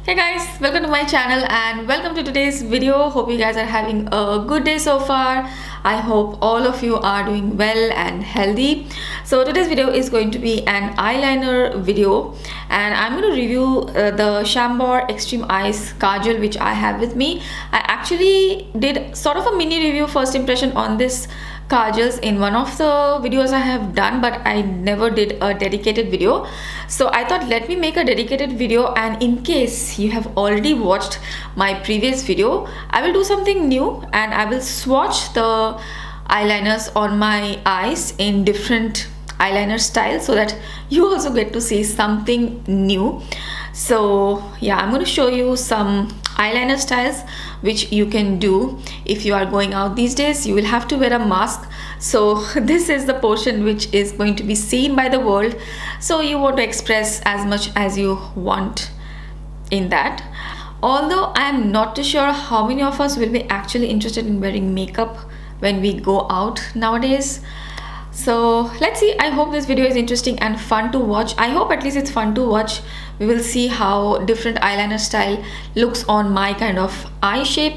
Hey guys, welcome to my channel and welcome to today's video. Hope you guys are having a good day so far. I hope all of you are doing well and healthy. So today's video is going to be an eyeliner video and I'm going to review the Chambor Extreme Eyes Kajal which I have with me. I actually did sort of a mini review first impression on this kajals in one of the videos I have done, but I never did a dedicated video. So I thought let me make a dedicated video, and in case you have already watched my previous video, I will do something new and I will swatch the eyeliners on my eyes in different eyeliner styles so that you also get to see something new. So yeah, I'm going to show you some eyeliner styles which you can do if you are going out these days. You will have to wear a mask, so this is the portion which is going to be seen by the world, so you want to express as much as you want in that. Although I am not too sure how many of us will be actually interested in wearing makeup when we go out nowadays. So let's see. I hope this video is interesting and fun to watch. I hope at least it's fun to watch. We will see how different eyeliner style looks on my kind of eye shape.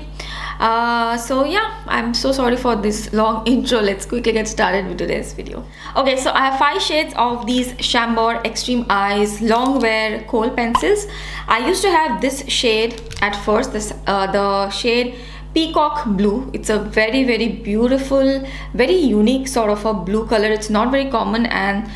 So yeah, I'm so sorry for this long intro. Let's quickly get started with today's video. Okay, so I have 5 shades of these Chambor Extreme Eyes Longwear Kohl pencils. I used to have this shade at first, the shade Peacock Blue. It's a very beautiful, very unique sort of a blue color. It's not very common and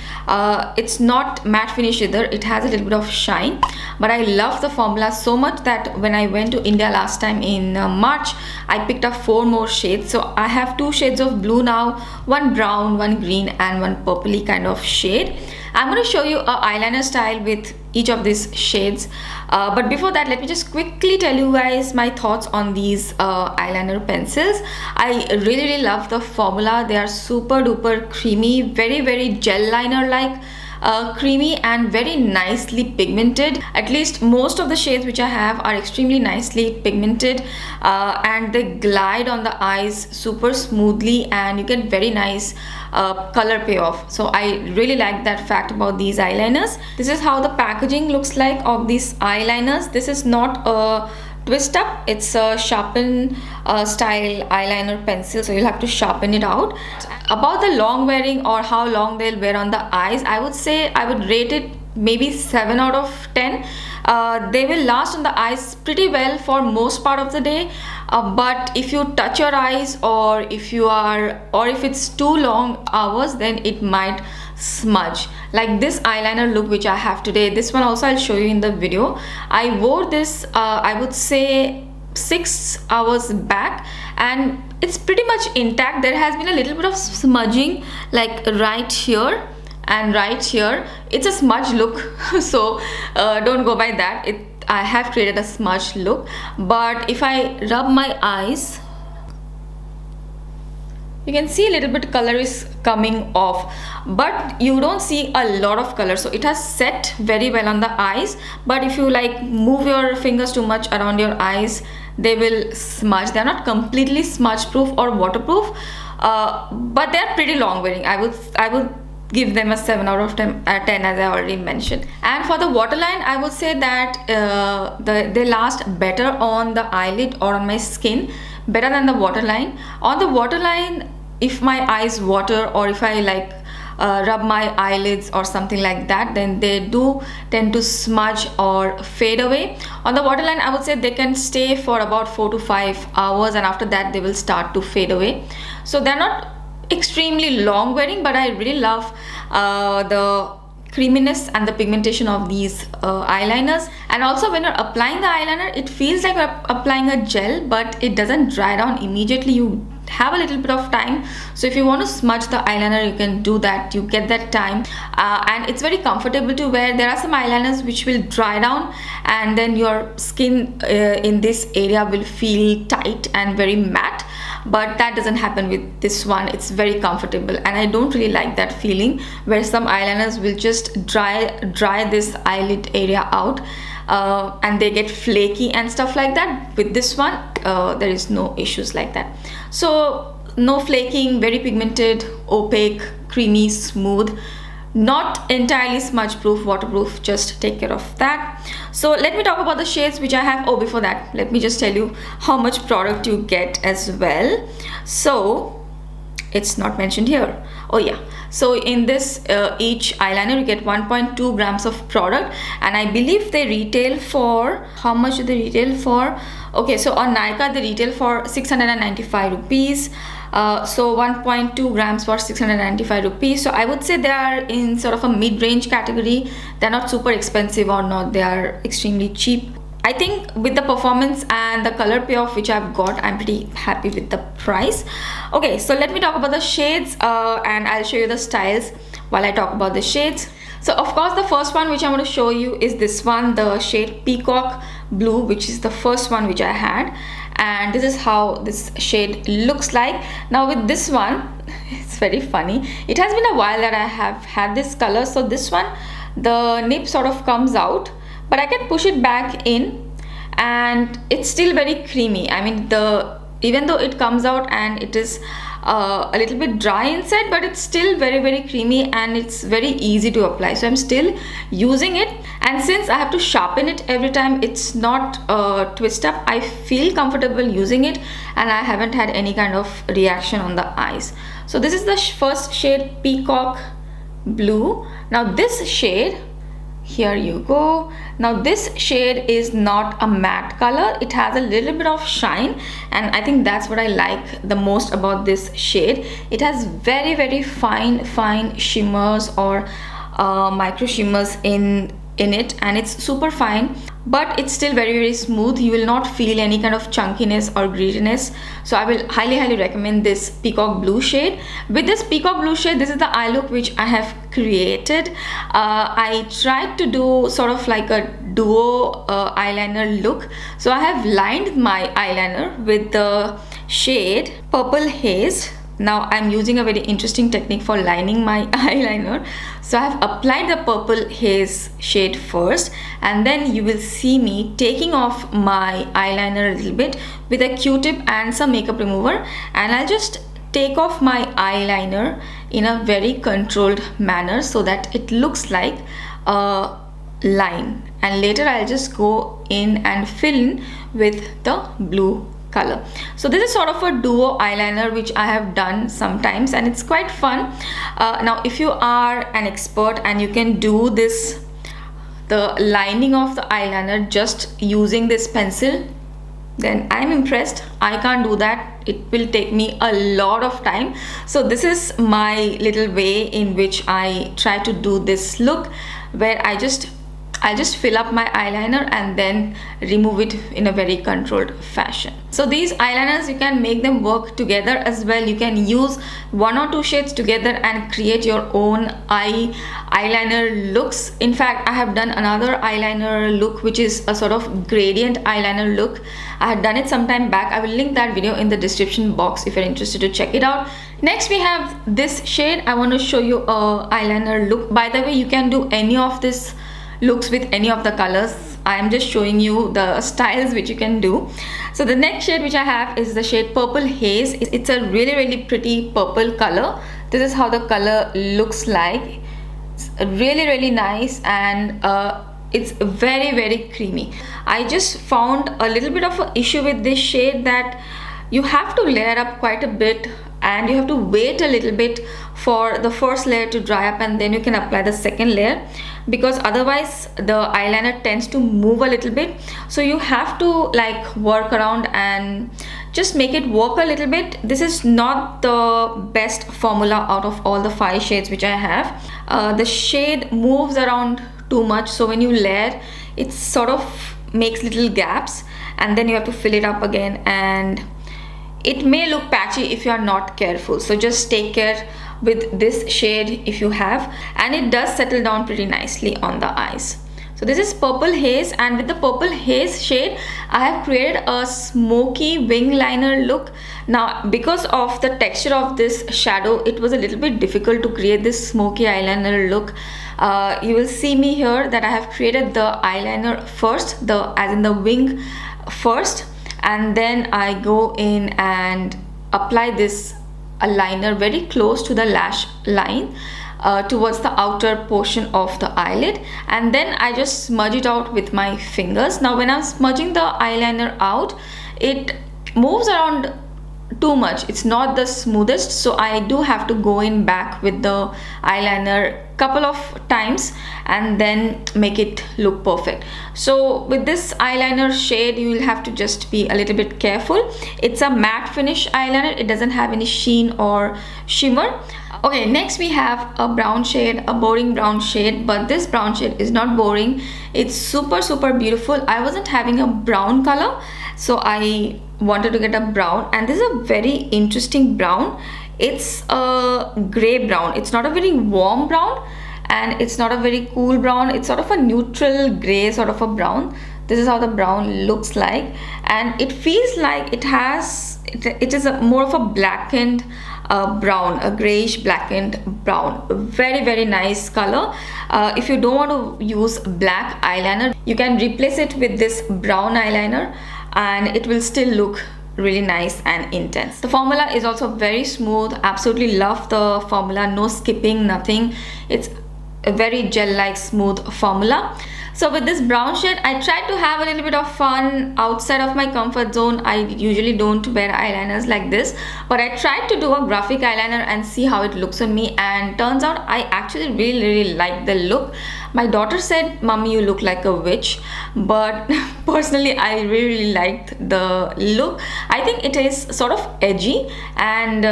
it's not matte finish either. It has a little bit of shine, but I love the formula so much that when I went to India last time in March, I picked up 4 more shades. So I have 2 shades of blue now, one brown, one green and one purpley kind of shade. I'm going to show you a eyeliner style with each of these shades, but before that let me just quickly tell you guys my thoughts on these eyeliner pencils. I really love the formula. They are super duper creamy, very gel liner like, creamy and very nicely pigmented. At least most of the shades which I have are extremely nicely pigmented, and they glide on the eyes super smoothly and you get very nice color payoff. So I really like that fact about these eyeliners. This is how the packaging looks like of these eyeliners. This is not a twist up, it's a sharpen style eyeliner pencil, so you'll have to sharpen it out. About the long wearing or how long they'll wear on the eyes, I would say I would rate it maybe 7 out of 10. They will last on the eyes pretty well for most part of the day, but if you touch your eyes or if it's too long hours, then it might smudge. Like this eyeliner look which I have today, this one also I'll show you in the video. I wore this I would say 6 hours back and it's pretty much intact. There has been a little bit of smudging like right here and right here. It's a smudge look so don't go by that. I have created a smudge look, but if I rub my eyes, you can see a little bit color is coming off, but you don't see a lot of color. So it has set very well on the eyes, but if you like move your fingers too much around your eyes, they will smudge. They're not completely smudge proof or waterproof, but they're pretty long wearing. I would give them a 7 out of 10 as I already mentioned. And for the waterline, I would say that they last better on the eyelid or on my skin, better than the waterline. On the waterline, if my eyes water or if I like rub my eyelids or something like that, then they do tend to smudge or fade away. On the waterline, I would say they can stay for about 4 to 5 hours and after that they will start to fade away. So they're not extremely long wearing, but I really love the creaminess and the pigmentation of these eyeliners. And also when you're applying the eyeliner, it feels like you're applying a gel, but it doesn't dry down immediately. You have a little bit of time, so if you want to smudge the eyeliner, you can do that. You get that time, and it's very comfortable to wear. There are some eyeliners which will dry down and then your skin in this area will feel tight and very matte, but that doesn't happen with this one. It's very comfortable and I don't really like that feeling where some eyeliners will just dry this eyelid area out and they get flaky and stuff like that. With this one there is no issues like that. So no flaking, very pigmented, opaque, creamy, smooth, not entirely smudge proof, waterproof, just take care of that. So let me talk about the shades which I have. Oh, before that, let me just tell you how much product you get as well. So it's not mentioned here. Oh yeah, so in this each eyeliner you get 1.2 grams of product, and I believe they retail for, how much do they retail for? Okay, so on Nykaa they retail for 695 rupees. So 1.2 grams for 695 rupees. So I would say they are in sort of a mid-range category. They're not super expensive or not, they are extremely cheap. I think with the performance and the color payoff which I've got, I'm pretty happy with the price. Okay, so let me talk about the shades and I'll show you the styles while I talk about the shades. So of course the first one which I'm going to show you is this one, the shade Peacock Blue, which is the first one which I had, and this is how this shade looks like. Now with this one, it's very funny, it has been a while that I have had this color. So this one, the nib sort of comes out, but I can push it back in and it's still very creamy. I mean, even though it comes out and it is a little bit dry inside, but it's still very creamy and it's very easy to apply. So I'm still using it, and since I have to sharpen it every time, it's not twist up. I feel comfortable using it and I haven't had any kind of reaction on the eyes. So this is the first shade, Peacock Blue. Now this shade, here you go. Now this shade is not a matte color, it has a little bit of shine, and I think that's what I like the most about this shade. It has very fine shimmers or micro shimmers in it, and it's super fine, but it's still very smooth. You will not feel any kind of chunkiness or grittiness. So I will highly recommend this Peacock Blue shade. With this Peacock Blue shade, this is the eye look which I have created. I tried to do sort of like a duo eyeliner look. So I have lined my eyeliner with the shade Purple Haze. Now I'm using a very interesting technique for lining my eyeliner. So I have applied the Purple Haze shade first, and then you will see me taking off my eyeliner a little bit with a Q-tip and some makeup remover, and I'll just take off my eyeliner in a very controlled manner so that it looks like a line, and later I'll just go in and fill in with the blue color. So this is sort of a duo eyeliner which I have done sometimes, and it's quite fun. Now if you are an expert and you can do this, the lining of the eyeliner just using this pencil, then I'm impressed. I can't do that. It will take me a lot of time. So this is my little way in which I try to do this look, where I'll just fill up my eyeliner and then remove it in a very controlled fashion. So these eyeliners, you can make them work together as well. You can use one or two shades together and create your own eyeliner looks. In fact, I have done another eyeliner look which is a sort of gradient eyeliner look. I had done it some time back. I will link that video in the description box if you're interested to check it out. Next we have this shade. I want to show you a eyeliner look. By the way, you can do any of this looks with any of the colors. I am just showing you the styles which you can do. So the next shade which I have is the shade Purple Haze. It's a really pretty purple color. This is how the color looks like. It's really nice, and it's very creamy. I just found a little bit of an issue with this shade, that you have to layer up quite a bit and you have to wait a little bit for the first layer to dry up, and then you can apply the second layer, because otherwise the eyeliner tends to move a little bit. So you have to like work around and just make it work a little bit. This is not the best formula out of all the 5 shades which I have. The shade moves around too much, so when you layer, it sort of makes little gaps, and then you have to fill it up again, and it may look patchy if you are not careful. So just take care with this shade if you have, and it does settle down pretty nicely on the eyes. So this is Purple Haze, and with the Purple Haze shade I have created a smoky wing liner look. Now because of the texture of this shadow, it was a little bit difficult to create this smoky eyeliner look. You will see me here that I have created the eyeliner first, as in the wing first, and then I go in and apply this a liner very close to the lash line. towards the outer portion of the eyelid, and then I just smudge it out with my fingers. Now when I'm smudging the eyeliner out, it moves around too much. It's not the smoothest, so I do have to go in back with the eyeliner couple of times and then make it look perfect. So with this eyeliner shade, you will have to just be a little bit careful. It's a matte finish eyeliner. It doesn't have any sheen or shimmer. Okay, next we have a brown shade, a boring brown shade, but this brown shade is not boring. It's super beautiful. I wasn't having a brown color, so I wanted to get a brown, and this is a very interesting brown. It's a gray brown. It's not a very warm brown and it's not a very cool brown. It's sort of a neutral gray sort of a brown. This is how the brown looks like, and it feels like it is more of a blackened brown, a grayish blackened brown. Very nice color. If you don't want to use black eyeliner, you can replace it with this brown eyeliner and it will still look really nice and intense. The formula is also very smooth. Absolutely love the formula. No skipping, nothing. It's a very gel-like smooth formula. So with this brown shade, I tried to have a little bit of fun outside of my comfort zone. I usually don't wear eyeliners like this, but I tried to do a graphic eyeliner and see how it looks on me, and turns out I actually really like the look. My daughter said, "Mommy, you look like a witch," but personally I really liked the look. I think it is sort of edgy and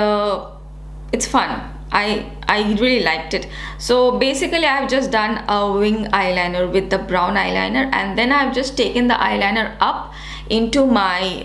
it's fun. I really liked it. So basically I've just done a wing eyeliner with the brown eyeliner, and then I've just taken the eyeliner up into my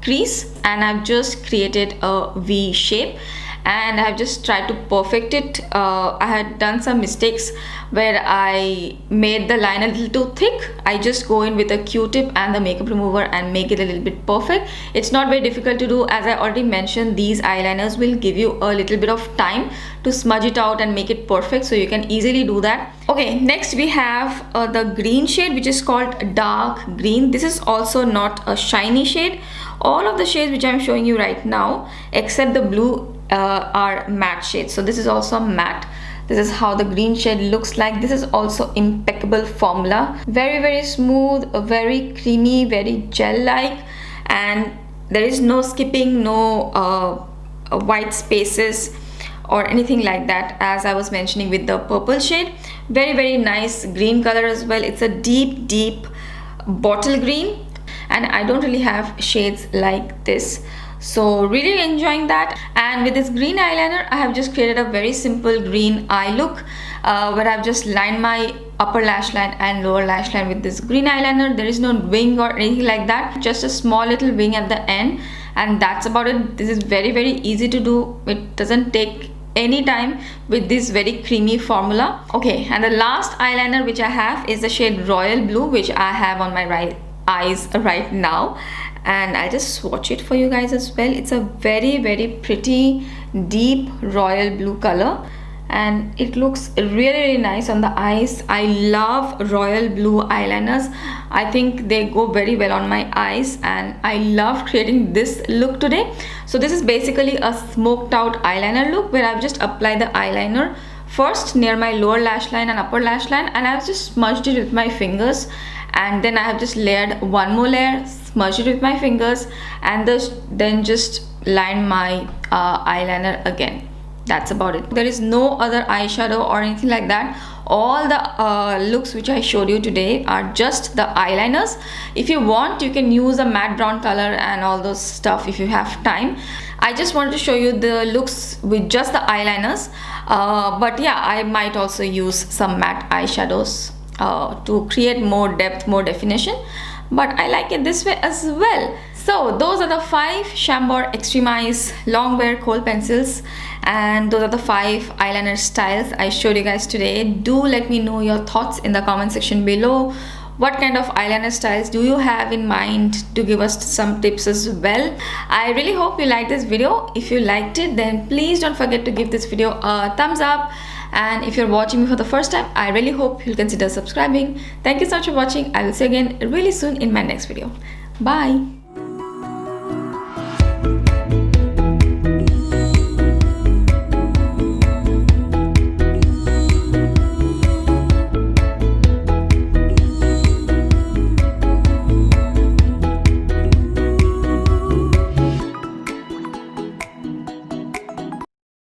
crease and I've just created a V shape, and I've just tried to perfect it. I had done some mistakes where I made the line a little too thick. I just go in with a Q-tip and the makeup remover and make it a little bit perfect. It's not very difficult to do. As I already mentioned, these eyeliners will give you a little bit of time to smudge it out and make it perfect, so you can easily do that. Okay, next we have the green shade, which is called dark green. This is also not a shiny shade. All of the shades which I'm showing you right now, except the blue, are matte shades. So this is also matte. This is how the green shade looks like. This is also impeccable formula. Very smooth, very creamy, very gel-like, and there is no skipping, no white spaces or anything like that, as I was mentioning with the purple shade. Very nice green color as well. It's a deep bottle green, and I don't really have shades like this, so really enjoying that. And with this green eyeliner, I have just created a very simple green eye look, where I've just lined my upper lash line and lower lash line with this green eyeliner. There is no wing or anything like that, just a small little wing at the end, and that's about it. This is very very easy to do. It doesn't take any time with this very creamy formula. Okay, and the last eyeliner which I have is the shade Royal Blue, which I have on my right eyes right now, and I'll just swatch it for you guys as well. It's a very pretty deep royal blue color, and it looks really nice on the eyes. I love royal blue eyeliners. I think they go very well on my eyes, and I love creating this look today. So this is basically a smoked out eyeliner look, where I've just applied the eyeliner first near my lower lash line and upper lash line, and I've just smudged it with my fingers, and then I have just layered one more layer, smudged it with my fingers, and then just lined my eyeliner again. That's about it. There is no other eyeshadow or anything like that. All the looks which I showed you today are just the eyeliners. If you want, you can use a matte brown color and all those stuff if you have time. I just wanted to show you the looks with just the eyeliners, but yeah, I might also use some matte eyeshadows to create more depth, more definition, but I like it this way as well. So those are the 5 Chambor Extreme Eyes Longwear Kohl pencils, and those are the 5 eyeliner styles I showed you guys today. Do let me know your thoughts in the comment section below. What kind of eyeliner styles do you have in mind to give us some tips as well? I really hope you liked this video. If you liked it, then please don't forget to give this video a thumbs up. And if you're watching me for the first time, I really hope you'll consider subscribing. Thank you so much for watching. I will see you again really soon in my next video. Bye.